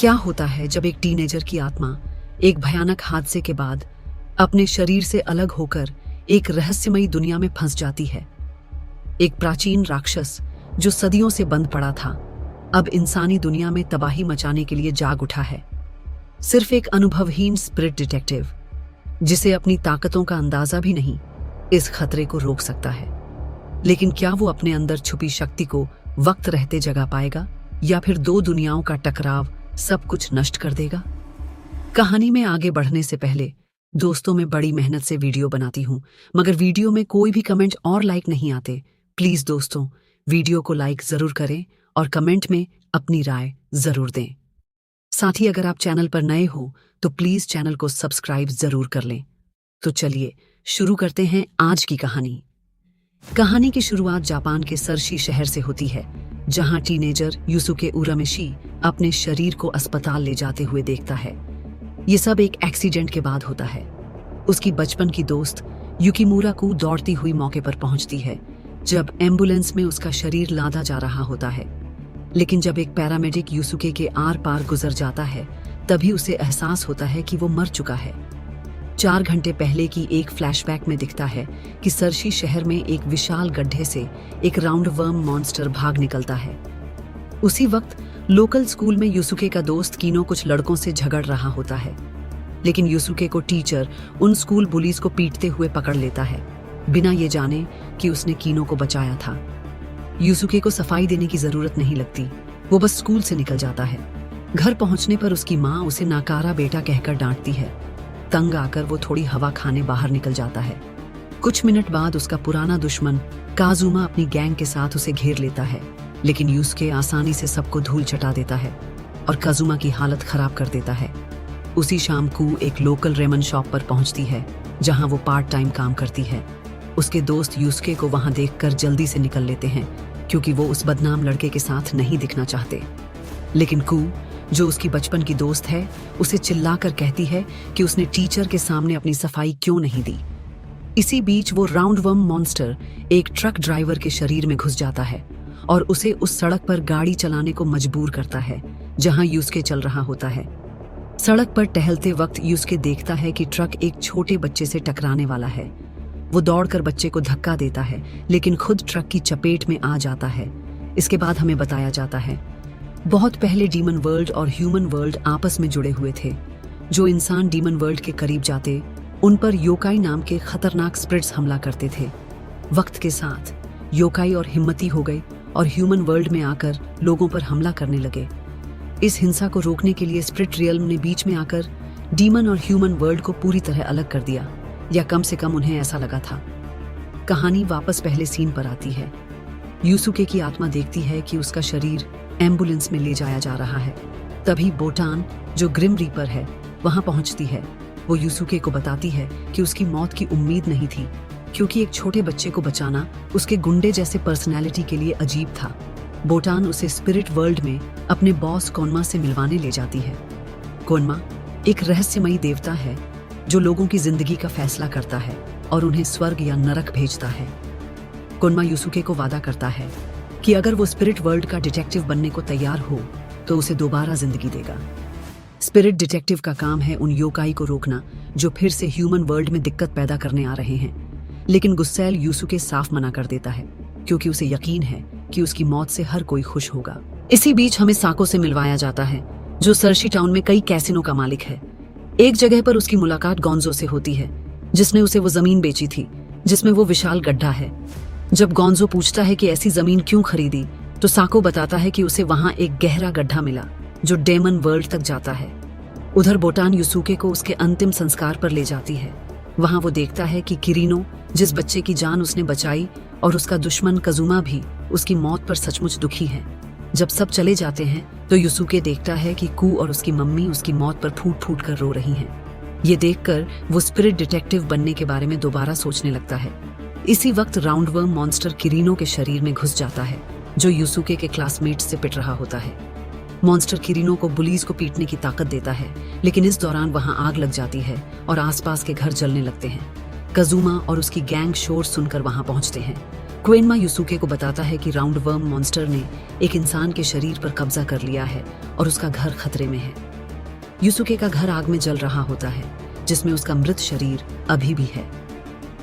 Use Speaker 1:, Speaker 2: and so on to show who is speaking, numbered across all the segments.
Speaker 1: क्या होता है जब एक टीनेजर की आत्मा एक भयानक हादसे के बाद अपने शरीर से अलग होकर एक रहस्यमयी दुनिया में फंस जाती है। एक प्राचीन राक्षस जो सदियों से बंद पड़ा था, अब इंसानी दुनिया में तबाही मचाने के लिए जाग उठा है। सिर्फ एक अनुभवहीन स्पिरिट डिटेक्टिव जिसे अपनी ताकतों का अंदाजा भी नहीं, इस खतरे को रोक सकता है। लेकिन क्या वो अपने अंदर छुपी शक्ति को वक्त रहते जगा पाएगा, या फिर दो दुनियाओं का टकराव सब कुछ नष्ट कर देगा? कहानी में आगे बढ़ने से पहले दोस्तों, मैं बड़ी मेहनत से वीडियो बनाती हूँ, मगर वीडियो में कोई भी कमेंट और लाइक नहीं आते। प्लीज दोस्तों, वीडियो को लाइक जरूर करें और कमेंट में अपनी राय जरूर दें। साथ ही अगर आप चैनल पर नए हो तो प्लीज चैनल को सब्सक्राइब जरूर कर लें। तो चलिए शुरू करते हैं आज की कहानी। कहानी की शुरुआत जापान के सरशी शहर से होती है, जहां टीनेजर युसुके उरामेशी अपने शरीर को अस्पताल ले जाते हुए देखता है। ये सब एक एक्सीडेंट के बाद होता है। उसकी बचपन की दोस्त युकिमुरा को दौड़ती हुई मौके पर पहुंचती है जब एम्बुलेंस में उसका शरीर लादा जा रहा होता है। लेकिन जब एक पैरामेडिक युसुके के आर पार गुजर जाता है, तभी उसे एहसास होता है कि वो मर चुका है। 4 घंटे पहले की एक फ्लैशबैक में दिखता है कि सरशी शहर में एक विशाल गड्ढे से एक राउंडवर्म मॉन्स्टर भाग निकलता है। उसी वक्त लोकल स्कूल में युसुके का दोस्त कीनो कुछ लड़कों से झगड़ रहा होता है, लेकिन युसुके को टीचर उन स्कूल बुलीज को पीटते हुए पकड़ लेता है, बिना ये जाने कि उसने कीनो को बचाया था। युसुके को सफाई देने की जरूरत नहीं लगती, वो बस स्कूल से निकल जाता है। घर पहुंचने पर उसकी माँ उसे नाकारा बेटा कहकर डांटती है। तंग आकर वो थोड़ी हवा खाने बाहर निकल जाता है। कुछ मिनट बाद उसका पुराना दुश्मन काजुमा अपनी गैंग के साथ उसे घेर लेता है, लेकिन युसुके आसानी से सबको धूल चटा देता है और काजुमा की हालत खराब कर देता है। उसी शाम को एक लोकल रेमन शॉप पर पहुंचती है, जहां वो पार्ट टाइम काम करती है। उसके दोस्त युसुके को वहां देखकर जल्दी से निकल लेते हैं, क्योंकि वो उस बदनाम लड़के के साथ नहीं दिखना चाहते। लेकिन कू, जो उसकी बचपन की दोस्त है, उसे चिल्लाकर कहती है कि उसने टीचर के सामने अपनी सफाई क्यों नहीं दी। इसी बीच वो राउंडवर्म मॉन्स्टर एक ट्रक ड्राइवर के शरीर में घुस जाता है और उसे उस सड़क पर गाड़ी चलाने को मजबूर करता है जहां युसुके चल रहा होता है। सड़क पर टहलते वक्त युसुके देखता है कि ट्रक एक छोटे बच्चे से टकराने वाला है। वो दौड़कर बच्चे को धक्का देता है, लेकिन खुद ट्रक की चपेट में आ जाता है। इसके बाद हमें बताया जाता है, बहुत पहले डीमन वर्ल्ड और ह्यूमन वर्ल्ड आपस में जुड़े हुए थे। जो इंसान डीमन वर्ल्ड के करीब जाते, उन पर योकाई नाम के खतरनाक स्पिरिट्स हमला करते थे। वक्त के साथ योकाई और हिम्मती हो गए और ह्यूमन वर्ल्ड में आकर लोगों पर हमला करने लगे। इस हिंसा को रोकने के लिए स्पिरिट रियल्म ने बीच में आकर डीमन और ह्यूमन वर्ल्ड को पूरी तरह अलग कर दिया, या कम से कम उन्हें ऐसा लगा था। कहानी वापस पहले सीन पर आती है। युसुके की आत्मा देखती है कि उसका शरीर एम्बुलेंस में ले जाया जा रहा है। तभी बोटान, जो ग्रिम रीपर है, वहां पहुंचती है। वो युसुके को बताती है कि उसकी मौत की उम्मीद नहीं थी, क्योंकि एक छोटे बच्चे को बचाना उसके गुंडे जैसे पर्सनैलिटी के लिए अजीब था। बोटान उसे स्पिरिट वर्ल्ड में अपने बॉस कोन्मा से मिलवाने ले जाती है। कोन्मा एक रहस्यमयी देवता है जो लोगों की जिंदगी का फैसला करता है और उन्हें स्वर्ग या नरक भेजता है। कोन्मा युसुके को वादा करता है कि अगर वो स्पिरिट वर्ल्ड का डिटेक्टिव बनने को तैयार हो तो उसे दोबारा जिंदगी देगा। स्पिरिट डिटेक्टिव का काम है उन योकाई को रोकना जो फिर से ह्यूमन वर्ल्ड में दिक्कत पैदा करने आ रहे हैं। लेकिन गुस्सैल युसुके साफ मना कर देता है, क्योंकि उसे यकीन है कि उसकी मौत से हर कोई खुश होगा। इसी बीच हमें साको से मिलवाया जाता है, जो सरशी टाउन में कई कैसिनो का मालिक है। एक जगह पर उसकी मुलाकात गोंजो से होती है, जिसने उसे वो जमीन बेची थी जिसमें वो विशाल गड्ढा है। जब गोंजो पूछता है कि ऐसी जमीन क्यों खरीदी, तो साको बताता है कि उसे वहां एक गहरा गड्ढा मिला जो डेमन वर्ल्ड तक जाता है। उधर बोटान युसुके को उसके अंतिम संस्कार पर ले जाती है। वहां वो देखता है कि किरीनो, जिस बच्चे की जान उसने बचाई, और उसका दुश्मन काजुमा भी उसकी मौत पर सचमुच दुखी है। जब सब चले जाते हैं तो युसुके देखता है कि कू और उसकी मम्मी उसकी मौत पर फूट फूट कर रो रही हैं। ये देखकर वो स्पिरिट डिटेक्टिव बनने के बारे में दोबारा सोचने लगता है। इसी वक्त राउंडवर्म मॉन्स्टर किरीनो के शरीर में घुस जाता है, जो युसुके के क्लासमेट्स से पिट रहा होता है। मॉन्स्टर किरीनो को बुलीज को पीटने की ताकत देता है, लेकिन इस दौरान वहां आग लग जाती है और आसपास के घर जलने लगते हैं। काजुमा और उसकी गैंग शोर सुनकर वहां पहुंचते हैं। कोएनमा युसुके को बताता है कि राउंड वर्म मॉन्स्टर ने एक इंसान के शरीर पर कब्जा कर लिया है और उसका घर खतरे में है। युसुके का घर आग में जल रहा होता है, जिसमें उसका मृत शरीर अभी भी है।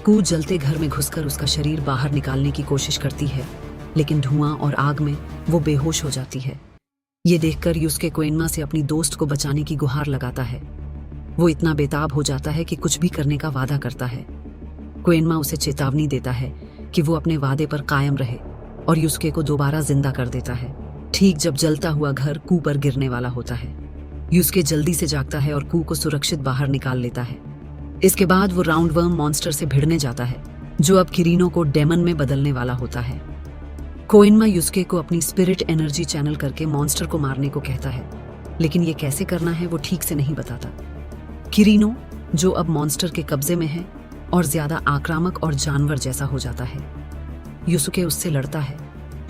Speaker 1: कू जलते घर में घुसकर उसका शरीर बाहर निकालने की कोशिश करती है, लेकिन धुआं और आग में वो बेहोश हो जाती है। ये देखकर युसुके कोएनमा से अपनी दोस्त को बचाने की गुहार लगाता है। वो इतना बेताब हो जाता है कि कुछ भी करने का वादा करता है। कोएनमा उसे चेतावनी देता है कि वो अपने वादे पर कायम रहे और युसुके को दोबारा जिंदा कर देता है। ठीक जब जलता हुआ घर कू पर गिरने वाला होता है, युसुके जल्दी से जागता है और कू को सुरक्षित बाहर निकाल लेता है। इसके बाद वो राउंड वर्म मॉन्स्टर से भिड़ने जाता है, जो अब किरीनो को डेमन में बदलने वाला होता है। कोएनमा युसुके को अपनी स्पिरिट एनर्जी चैनल करके मॉन्स्टर को मारने को कहता है, लेकिन ये कैसे करना है वो ठीक से नहीं बताता। किरीनो, जो अब मॉन्स्टर के कब्जे में है और ज्यादा आक्रामक और जानवर जैसा हो जाता है, युसुके उससे लड़ता है।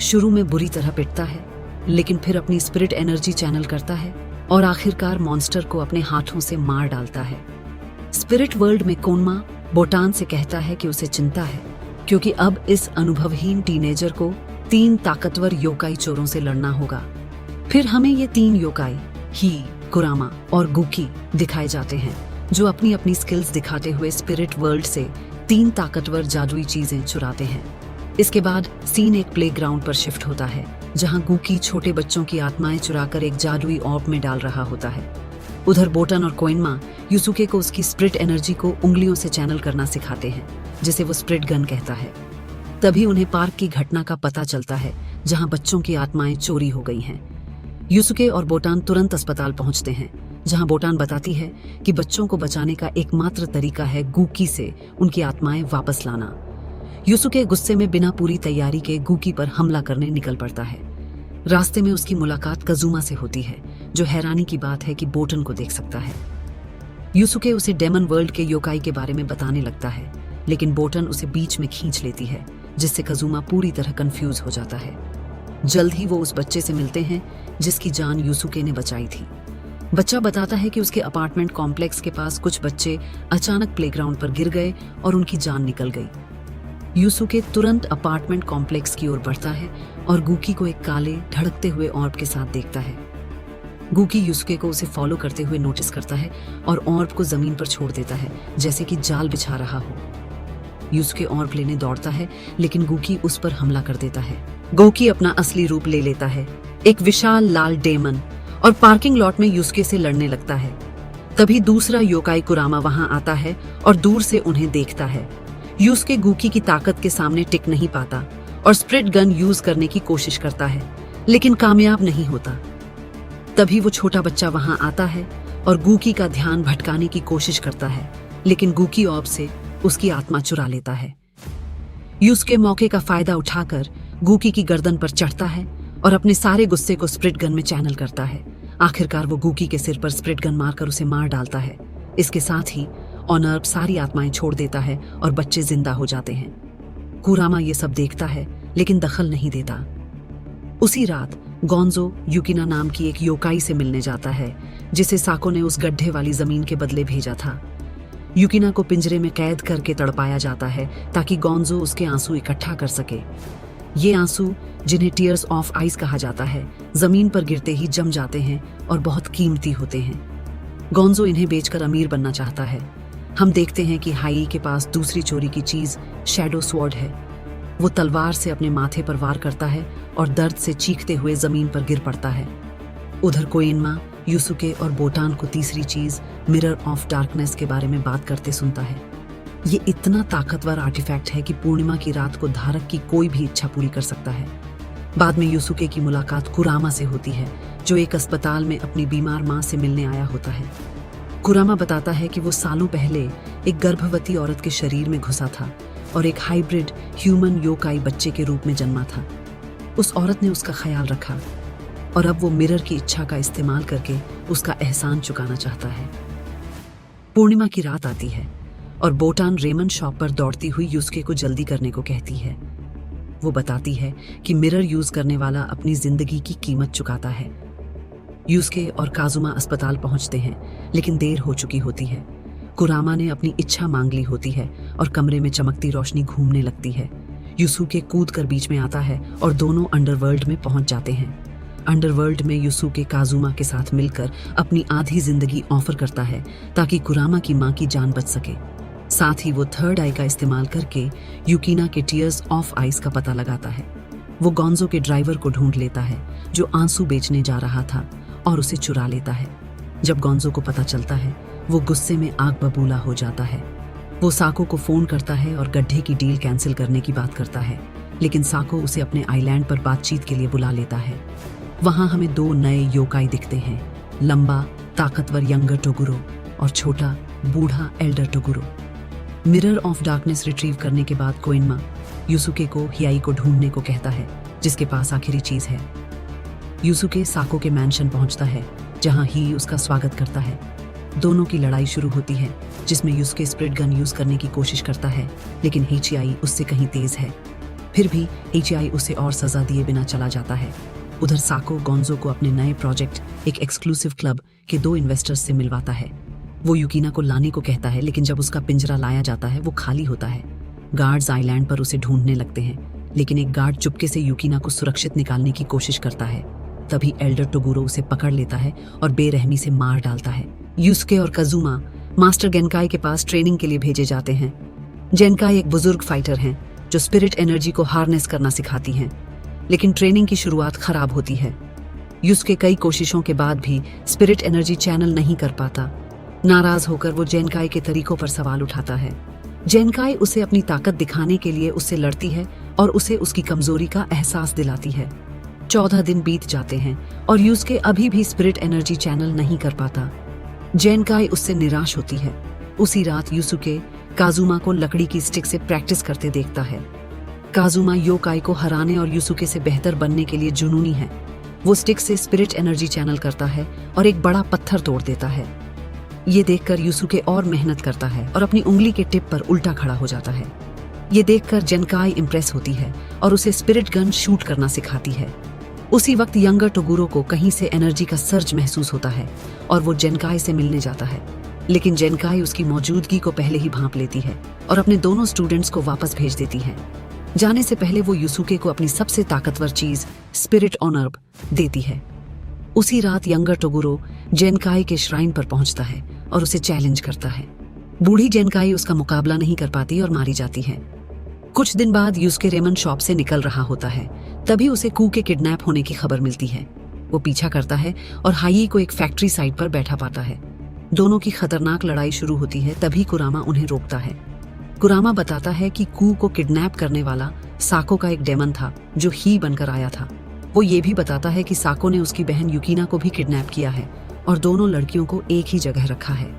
Speaker 1: शुरू में बुरी तरह पिटता है, लेकिन फिर अपनी स्पिरिट एनर्जी चैनल करता है और आखिरकार मॉन्स्टर को अपने हाथों से मार डालता है। स्पिरिट वर्ल्ड में कोएनमा बोटान से कहता है कि उसे चिंता है, क्योंकि अब इस अनुभवहीन टीनेजर को 3 ताकतवर योकाई चोरों से लड़ना होगा। फिर हमें ये 3 योकाई ही, कुरामा और गुकी दिखाए जाते हैं, जो अपनी अपनी स्किल्स दिखाते हुए स्पिरिट वर्ल्ड से 3 ताकतवर जादुई चीजें चुराते हैं। इसके बाद सीन एक प्लेग्राउंड पर शिफ्ट होता है, जहां गुकी छोटे बच्चों की आत्माएं चुराकर एक जादुई ऑर्ब में डाल रहा होता है। उधर बोटन और कोएनमा युसुके को उसकी स्पिरिट एनर्जी को उंगलियों से चैनल करना सिखाते हैं, जिसे वो स्पिरिट गन कहता है। तभी उन्हें पार्क की घटना का पता चलता है, जहां बच्चों की आत्माएं चोरी हो गई हैं। युसुके और बोटान तुरंत अस्पताल पहुंचते हैं, जहां बोटान बताती है कि बच्चों को बचाने का एकमात्र तरीका है गुकी से उनकी आत्माएं वापस लाना। युसुके गुस्से में बिना पूरी तैयारी के गुकी पर हमला करने निकल पड़ता है। रास्ते में उसकी मुलाकात कजुमा से होती है, जो हैरानी की बात है कि बोटन को देख सकता है। युसुके उसे डेमन वर्ल्ड के योकाई के बारे में बताने लगता है, लेकिन बोटन उसे बीच में खींच लेती है, जिससे कजुमा पूरी तरह कंफ्यूज हो जाता है। जल्द ही वो उस बच्चे से मिलते हैं जिसकी जान युसुके ने बचाई थी। बच्चा बताता है कि उसके अपार्टमेंट कॉम्प्लेक्स के पास कुछ बच्चे अचानक प्लेग्राउंड पर गिर गए और उनकी जान निकल गई। युसुके तुरंत अपार्टमेंट कॉम्प्लेक्स की ओर बढ़ता है और गुकी को एक काले धड़कते हुए ऑर्ब के साथ देखता है। गुकी युसुके को उसे फॉलो करते हुए नोटिस करता है और ऑर्ब को जमीन पर छोड़ देता है, जैसे कि जाल बिछा रहा हो। युसुके ऑर्ब लेने दौड़ता है, लेकिन गुकी उस पर हमला कर देता है। गुकी अपना असली रूप ले लेता है, एक विशाल लाल डेमन, और पार्किंग लॉट में युसुके से लड़ने लगता है। तभी दूसरा योकाई कुरामा वहां आता है और दूर से उन्हें देखता है। युसुके गुकी की ताकत के सामने टिक नहीं पाता और स्पिरिट गन यूज करने की कोशिश करता है, लेकिन कामयाब नहीं होता। तभी वो छोटा बच्चा वहां आता है और गुकी का ध्यान भटकाने की कोशिश करता है, लेकिन गुकी ऑर्ब से उसकी आत्मा चुरा लेता है। युसुके मौके का फायदा उठाकर गुकी की गर्दन पर चढ़ता है और अपने सारे गुस्से को स्पिरिट गन में चैनल करता है। आखिरकार वो गुकी के सिर पर स्पिरिट गन मारकर उसे मार डालता है। इसके साथ ही ऑनर्ब सारी आत्माएं छोड़ देता है और बच्चे जिंदा हो जाते हैं। कुरामा ये सब देखता है, लेकिन दखल नहीं देता। उसी रात गोंजो युकिना नाम की एक योकाई से मिलने जाता है, जिसे साको ने उस गड्ढे वाली जमीन के बदले भेजा था। युकिना को पिंजरे में कैद करके तड़पाया जाता है ताकि गोंजो उसके आंसू इकट्ठा कर सके। ये आंसू, जिन्हें टीयर्स ऑफ आइस कहा जाता है, जमीन पर गिरते ही जम जाते हैं और बहुत कीमती होते हैं। गोंजो इन्हें बेचकर अमीर बनना चाहता है। हम देखते हैं कि हाई के पास दूसरी चोरी की चीज शैडो स्वॉर्ड है। वो तलवार से अपने माथे पर वार करता है और दर्द से चीखते हुए जमीन पर गिर पड़ता है। उधर कोएनमा युसुके और बोटान को तीसरी चीज मिरर ऑफ डार्कनेस के बारे में बात करते सुनता है। ये इतना ताकतवर आर्टिफैक्ट है कि पूर्णिमा की रात को धारक की कोई भी इच्छा पूरी कर सकता है। बाद में युसुके की मुलाकात कुरामा से होती है, जो एक अस्पताल में अपनी बीमार मां से मिलने आया होता है। कुरामा बताता है कि वो सालों पहले एक गर्भवती औरत के शरीर में घुसा था और एक हाइब्रिड ह्यूमन योकाई बच्चे के रूप में जन्मा था। उस औरत ने उसका ख्याल रखा और अब वो मिरर की इच्छा का इस्तेमाल करके उसका एहसान चुकाना चाहता है। पूर्णिमा की रात आती है और बोटान रेमन शॉप पर दौड़ती हुई युसुके को जल्दी करने को कहती है। वो बताती है कि मिरर यूज करने वाला अपनी जिंदगी की कीमत चुकाता है। युसुके और काजुमा अस्पताल पहुंचते हैं, लेकिन देर हो चुकी होती है। कुरामा ने अपनी इच्छा मांग ली होती है और कमरे में चमकती रोशनी घूमने लगती है। यूसुके कूद कर बीच में आता है और दोनों अंडरवर्ल्ड में पहुंच जाते हैं। अंडरवर्ल्ड में यूसुके काजुमा के साथ मिलकर अपनी आधी जिंदगी ऑफर करता है ताकि कुरामा की मां की जान बच सके। साथ ही वो थर्ड आई का इस्तेमाल करके यूकिना के टीयर्स ऑफ आइस का पता लगाता है। वो गोंजो के ड्राइवर को ढूंढ लेता है जो आंसू बेचने जा रहा था और उसे चुरा लेता है। जब गोंजो को पता चलता है वो गुस्से में आग बबूला हो जाता है। वो साको को फोन करता है और गड्ढे की डील कैंसिल करने की बात करता है, लेकिन साको उसे अपने आइलैंड पर बातचीत के लिए बुला लेता है। वहां हमें दो नए योकाई दिखते हैं, लंबा ताकतवर यंगर टोगुरो और छोटा बूढ़ा elder Toguro. Mirror of darkness retrieve करने के बाद कोइनमा यूसुके को हियाई को ढूंढने को कहता है, जिसके पास आखिरी चीज है। यूसुके साको के मैंशन पहुंचता है जहां ही उसका स्वागत करता है। दोनों की लड़ाई शुरू होती है जिसमें यूसुके स्प्रिट गन यूज करने की कोशिश करता है, लेकिन हेचियाई उससे कहीं तेज है। फिर भी हेचियाई उसे और सजा दिए बिना चला जाता है। उधर साको गोंजो को अपने नए प्रोजेक्ट एक एक्सक्लूसिव क्लब के 2 इन्वेस्टर्स से मिलवाता है। वो यूकिना को लाने को कहता है, लेकिन जब उसका पिंजरा लाया जाता है वो खाली होता है। गार्ड्स आइलैंड पर उसे ढूंढने लगते हैं, लेकिन एक गार्ड चुपके से यूकिना को सुरक्षित निकालने की कोशिश करता है। तभी एल्डर टोगुरो उसे पकड़ लेता है और बेरहमी से मार डालता है। यूसुके और काजुमा मास्टर गेनकाई के पास ट्रेनिंग के लिए भेजे जाते हैं। गेनकाई एक बुजुर्ग फाइटर हैं जो स्पिरिट एनर्जी को हार्नेस करना सिखाती हैं, लेकिन ट्रेनिंग की शुरुआत खराब होती है। यूसुके कई कोशिशों के बाद भी स्पिरिट एनर्जी चैनल नहीं कर पाता। नाराज होकर वो जेनकाई के तरीकों पर सवाल उठाता है। जेनकाई उसे अपनी ताकत दिखाने के लिए उससे लड़ती है और उसे उसकी कमजोरी का एहसास दिलाती है। 14 दिन बीत जाते हैं और यूसुके अभी भी स्पिरिट एनर्जी चैनल नहीं कर पाता। जेनकाई उससे निराश होती है। उसी रात यूसुके काजुमा को लकड़ी की स्टिक से प्रैक्टिस करते देखता है। काजुमा योकाई को हराने और यूसुके से बेहतर बनने के लिए जुनूनी है। वो स्टिक से स्पिरिट एनर्जी चैनल करता है और एक बड़ा पत्थर तोड़ देता है। ये देखकर यूसुके और मेहनत करता है और अपनी उंगली के टिप पर उल्टा खड़ा हो जाता है। ये देखकर जेनकाई इम्प्रेस होती है और उसे स्पिरिट गन शूट करना सिखाती है। उसी वक्त यंगर टोगुरो को कहीं से एनर्जी का सर्ज महसूस होता है और वो जेनकाई से मिलने जाता है, लेकिन जेनकाई उसकी मौजूदगी को पहले ही भांप लेती है और अपने दोनों स्टूडेंट्स को वापस भेज देती है। जाने से पहले वो यूसुके को अपनी सबसे ताकतवर चीज स्पिरिट ऑनर्ब देती है। उसी रात यंगर टोगुरो जेनकाई के श्राइन पर पहुंचता है और उसे चैलेंज करता है। बूढ़ी जेनकाई उसका मुकाबला नहीं कर पाती और मारी जाती है। कुछ दिन बाद यूसुके रेमन शॉप से निकल रहा होता है, तभी उसे कू के किडनैप होने की खबर मिलती है। वो पीछा करता है और हाई को एक फैक्ट्री साइट पर बैठा पाता है। दोनों की खतरनाक लड़ाई शुरू होती है, तभी कुरामा उन्हें रोकता है। कुरामा बताता है कि कू को किडनैप करने वाला साको का एक डेमन था जो ही बनकर आया था। वो ये भी बताता है कि साको ने उसकी बहन युकिना को भी किडनैप किया है और दोनों लड़कियों को एक ही जगह रखा है।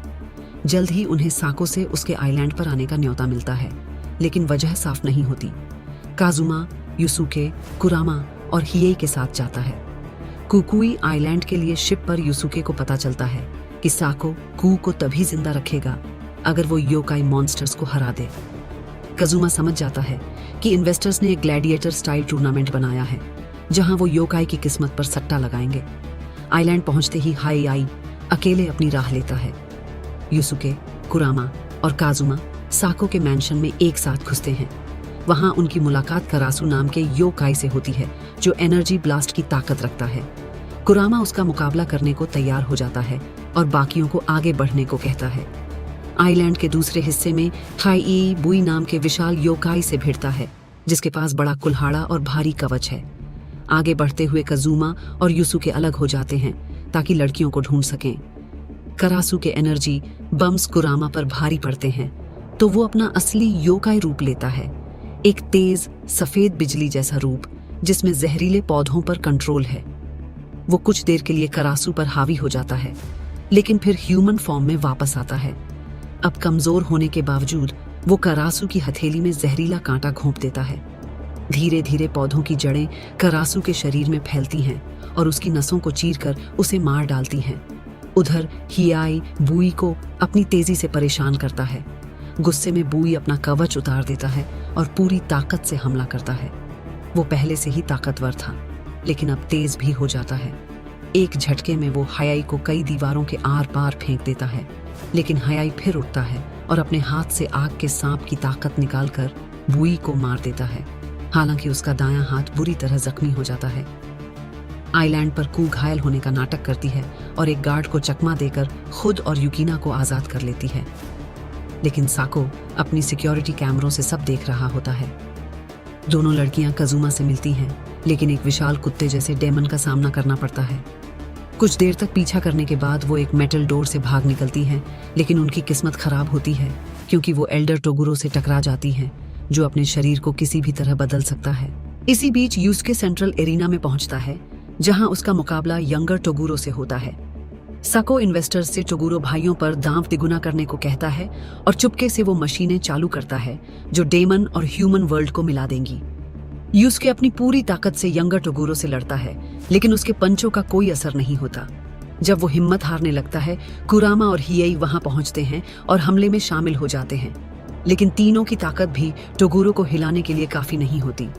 Speaker 1: जल्द ही उन्हें साको से उसके आइलैंड पर आने का न्योता मिलता है, लेकिन वजह साफ नहीं होती। काजुमा, यूसुके, कुरामा और हिये के साथ जाता है। कुकुई आइलैंड के लिए शिप पर यूसुके को पता चलता है कि साको कू को तभी जिंदा रखेगा अगर वो योकाई मॉन्स्टर्स को हरा दे। काजुमा समझ जाता है कि इन्वेस्टर्स ने एक ग्लैडिएटर स्टाइल टूर्नामेंट बनाया है जहां वो योकाई की किस्मत पर सट्टा लगाएंगे। आइलैंड पहुंचते ही हाई आई अकेले अपनी राह लेता है। यूसुके, कुरामा और काजुमा साको के मैंशन में एक साथ घुसते हैं। वहां उनकी मुलाकात करासू नाम के योकाई से होती है जो एनर्जी ब्लास्ट की ताकत रखता है। कुरामा उसका मुकाबला करने को तैयार हो जाता है और बाकियों को आगे बढ़ने को कहता है। आइलैंड के दूसरे हिस्से में हाई बुई नाम के विशाल योकाई से भिड़ता है जिसके पास बड़ा कुल्हाड़ा और भारी कवच है। आगे बढ़ते हुए काजुमा और यूसुके अलग हो जाते हैं ताकि लड़कियों को ढूंढ सकें। करासू के एनर्जी बम्स कुरामा पर भारी पड़ते हैं तो वो अपना असली योकाई रूप लेता है, एक तेज सफेद बिजली जैसा रूप जिसमें जहरीले पौधों पर कंट्रोल है। वो कुछ देर के लिए करासू पर हावी हो जाता है, लेकिन फिर ह्यूमन फॉर्म में वापस आता है। अब कमजोर होने के बावजूद वो करासू की हथेली में जहरीला कांटा घोंप देता है। धीरे धीरे पौधों की जड़ें करासू के शरीर में फैलती हैं और उसकी नसों को चीरकर उसे मार डालती हैं। उधर हियाई बुई को अपनी तेजी से परेशान करता है। गुस्से में बुई अपना कवच उतार देता है और पूरी ताकत से हमला करता है। वो पहले से ही ताकतवर था, लेकिन अब तेज भी हो जाता है। एक झटके में वो हाई को कई दीवारों के आर पार फेंक देता है, लेकिन हाई फिर उठता है और अपने हाथ से आग के सांप की ताकत निकालकर बुई को मार देता है। हालांकि उसका दायां हाथ बुरी तरह जख्मी हो जाता है। आइलैंड पर कू घायल होने का नाटक करती है और एक गार्ड को चकमा देकर खुद और यूकिना को आजाद कर लेती है। लेकिन साको अपनी सिक्योरिटी कैमरों से सब देख रहा होता है। दोनों लड़कियां कजुमा से मिलती हैं, लेकिन एक विशाल कुत्ते जैसे डेमन का सामना करना पड़ता है। कुछ देर तक पीछा करने के बाद वो एक मेटल डोर से भाग निकलती हैं, लेकिन उनकी किस्मत खराब होती है क्योंकि वो एल्डर टोगुरो से टकरा जाती हैं, जो अपने शरीर को किसी भी तरह बदल सकता है। इसी बीच यूसुके सेंट्रल एरिना में पहुंचता है, जहां उसका मुकाबला यंगर टोगुरो से होता है। साको इन्वेस्टर्स से टोगुरो भाइयों पर दांव तिगुना करने को कहता है और चुपके से वो मशीनें चालू करता है जो डेमन और ह्यूमन वर्ल्ड को मिला देंगी। यूसुके अपनी पूरी ताकत से यंगर टोगुरो से लड़ता है, लेकिन उसके पंचों का कोई असर नहीं होता। जब वो हिम्मत हारने लगता है, कुरामा और हिएई वहां पहुंचते हैं और हमले में शामिल हो जाते हैं, लेकिन तीनों की ताकत भी टोगुरो को हिलाने के लिए काफी नहीं होती।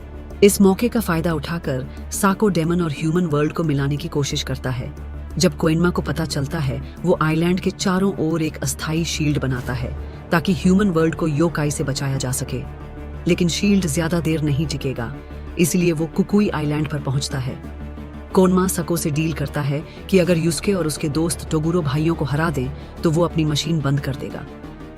Speaker 1: इस मौके का फायदा उठाकर साको डेमन और ह्यूमन वर्ल्ड को मिलाने की कोशिश करता है। जब कोइनमा को पता चलता है, वो आइलैंड के चारों ओर एक अस्थायी शील्ड बनाता है ताकि ह्यूमन वर्ल्ड को योकाई से बचाया जा सके। लेकिन शील्ड ज्यादा देर नहीं टिकेगा, इसलिए वो कुकुई आइलैंड पर पहुंचता है। कोनमा सको से डील करता है कि अगर यूसुके और उसके दोस्त टोगुरो भाइयों को हरा दें तो वो अपनी मशीन बंद कर देगा।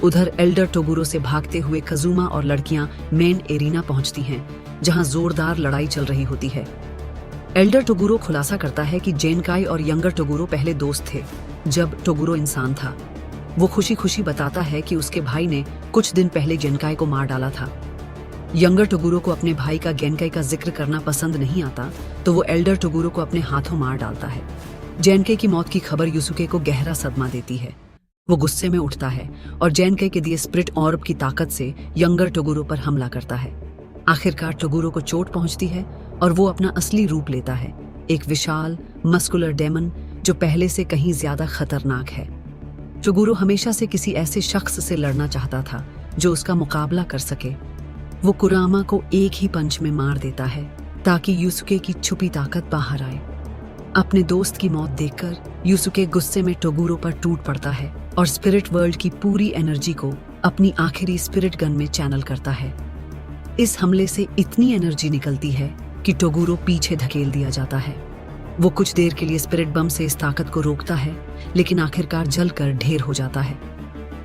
Speaker 1: उधर एल्डर टोगुरो से भागते हुए कजुमा और लड़कियां मेन एरिना पहुंचती हैं, जहां जोरदार लड़ाई चल रही होती है। एल्डर टोगुरो खुलासा करता है कि जेनकाई और यंगर टोगुरो पहले दोस्त थे जब टोगुरो इंसान था। वो खुशी खुशी बताता है कि उसके भाई ने कुछ दिन पहले जेनकाई को मार डाला था। यंगर टोगुरो को अपने भाई का गेनकाई का जिक्र करना पसंद नहीं आता, तो वो एल्डर टोगुरो को अपने हाथों मार डालता है। जेनकाई की मौत की खबर यूसुके को गहरा सदमा देती है। वो गुस्से में उठता है और जेनकाई के दिए स्प्रिट ऑर्ब की ताकत से यंगर टोगुरो पर हमला करता है। आखिरकार टोगुरो को चोट पहुंचती है और वो अपना असली रूप लेता है, एक विशाल मस्कुलर डेमन जो पहले से कहीं ज्यादा खतरनाक है। टोगुरो हमेशा से किसी ऐसे शख्स से लड़ना चाहता था जो उसका मुकाबला कर सके। वो कुरामा को एक ही पंच में मार देता है ताकि यूसुके की छुपी ताकत बाहर आए। अपने दोस्त की मौत देखकर यूसुके गुस्से में टोगुरो पर टूट पड़ता है और स्पिरिट वर्ल्ड की पूरी एनर्जी को अपनी आखिरी स्पिरिट गन में चैनल करता है। इस हमले से इतनी एनर्जी निकलती है कि टोगुरो पीछे धकेल दिया जाता है। वो कुछ देर के लिए स्पिरिट बम से इस ताकत को रोकता है, लेकिन आखिरकार जलकर ढेर हो जाता है।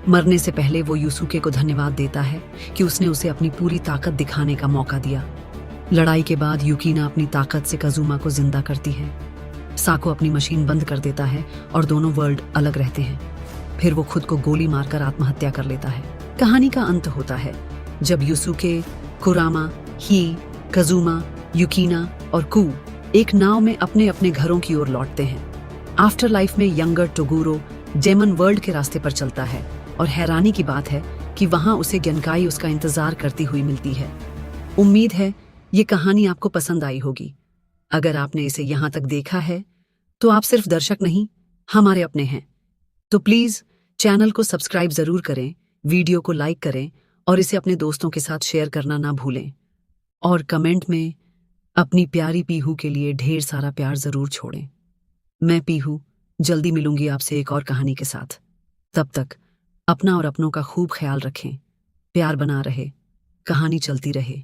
Speaker 1: मरने से पहले वो यूसुके को धन्यवाद देता है कि उसने उसे अपनी पूरी ताकत दिखाने का मौका दिया। लड़ाई के बाद यूकिना अपनी ताकत से कजुमा को जिंदा करती है। साको अपनी मशीन बंद कर देता है और दोनों वर्ल्ड अलग रहते हैं। फिर वो खुद को गोली मारकर आत्महत्या कर लेता है। कहानी का अंत होता है जब यूसुके, कुरामा, ही, कजुमा, यूकिना और कू एक नाव में अपने अपने घरों की ओर लौटते हैं। आफ्टर लाइफ में यंगर टोगुरो जेमन वर्ल्ड के रास्ते पर चलता है और हैरानी की बात है कि वहां उसे गेनकाई उसका इंतजार करती हुई मिलती है। उम्मीद है ये कहानी आपको पसंद आई होगी। अगर आपने इसे यहाँ तक देखा है तो आप सिर्फ दर्शक नहीं, हमारे अपने हैं। तो प्लीज चैनल को सब्सक्राइब जरूर करें, वीडियो को लाइक करें और इसे अपने दोस्तों के साथ शेयर करना ना भूलें। और कमेंट में अपनी प्यारी पीहू के लिए ढेर सारा प्यार जरूर छोड़ें। मैं पीहू जल्दी मिलूंगी आपसे एक और कहानी के साथ। तब तक अपना और अपनों का खूब ख्याल रखें। प्यार बना रहे, कहानी चलती रहे।